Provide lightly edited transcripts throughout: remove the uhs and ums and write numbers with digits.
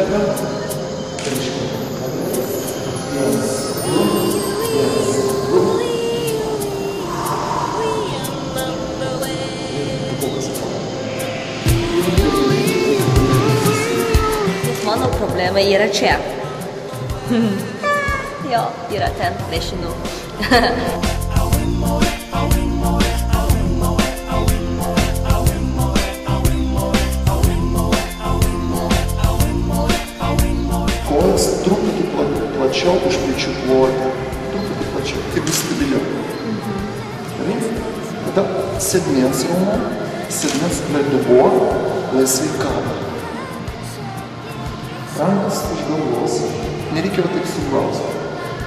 užkvepia. Ir iškvepia. Vienas, du, vienas, du. Mano problema yra čia. Jo, yra ten plėšinų. Kojas truputį plačiau už pečių plotį. Truputį plačiau. Taip bus stabiliau. Tada sėdmens raumuo, sėdmens dubuo laisvai kaba. Rankas iš galvos, nereikia va taip suglausti,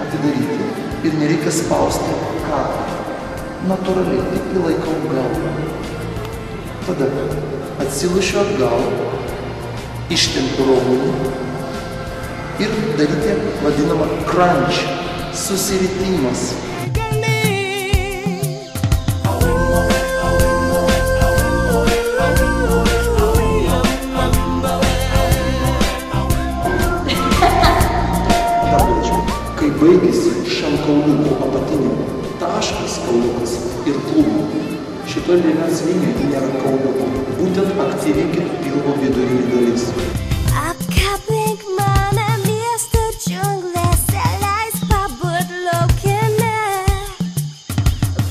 atidaryti ir nereikia spausti kaklą. Natūraliai, tik prilaikau galvą. Tada atsilušiu atgal, ištempiu raumenį ir daryti vadinamą crunch, susiritimas. Kai baigėsi šiam kauliukų apatiniu taškas kauliukas ir klubų, šito liemens linijoje nėra kauliukų. Būtent aktyvinkit pilvo vidurinį dalis. Apkabink mane miesto džiunglėse, leis pabūt laukime.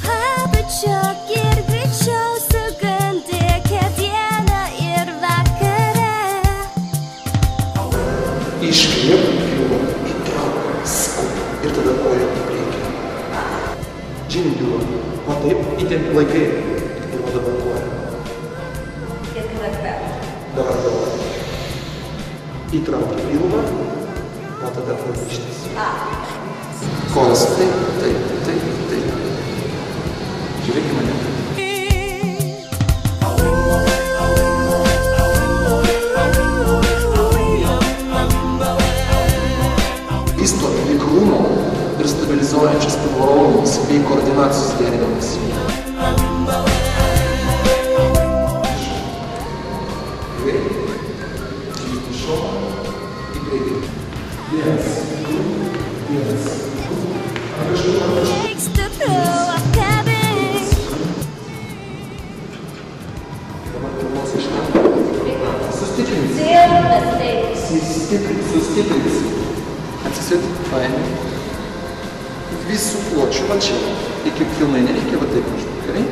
Pabučiuok ir greičiau sugandykite dieną ir vakarą. Iškvėp pilvą. Ir tada koja į priekį. Žinai pilvą. O taip, įtempi laikai. Ir o dabar koja. Ir kada kvepia. Dabar galva. Įtrauki pilvą, o tada pravištis. Kojas taip, taip, taip, taip. Žiūrėk į mane. Vysto veiklumo ir stabilizuojančias pilvo raumenis bei koordinacijos gerinimas. Į šoną, į priekį. Vienas, du, vienas, du. Dabar pirmos iškart. Sustiprins. Atsisėt paėmė. Visų pločių va čia. Iki pilnai nereikia va taip maždaug, gerai?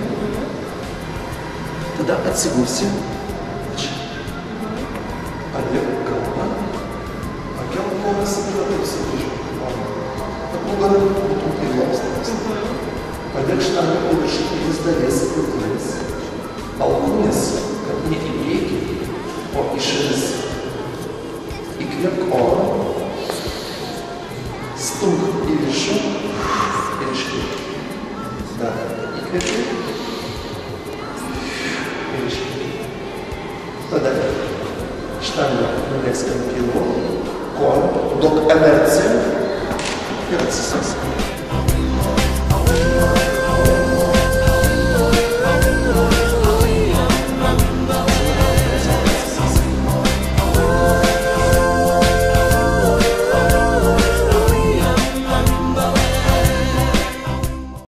Tada atsigulsi. Čia. Padėk galvą. Pakelk kojas ir tada taip sugrįžau. Nugara būtų įlaustamas. Padėk štangą į viršutinės dalies krūtinės. Alkūnės, kad ne į priekį, o į šalis. Įkvėpk orą. Stumk į viršų ir iškvėp. Dar įkvėpi ir iškvėpi. Tada štangą nuleisk ant pilvo, koją, duok inerciją ir atsisėsk.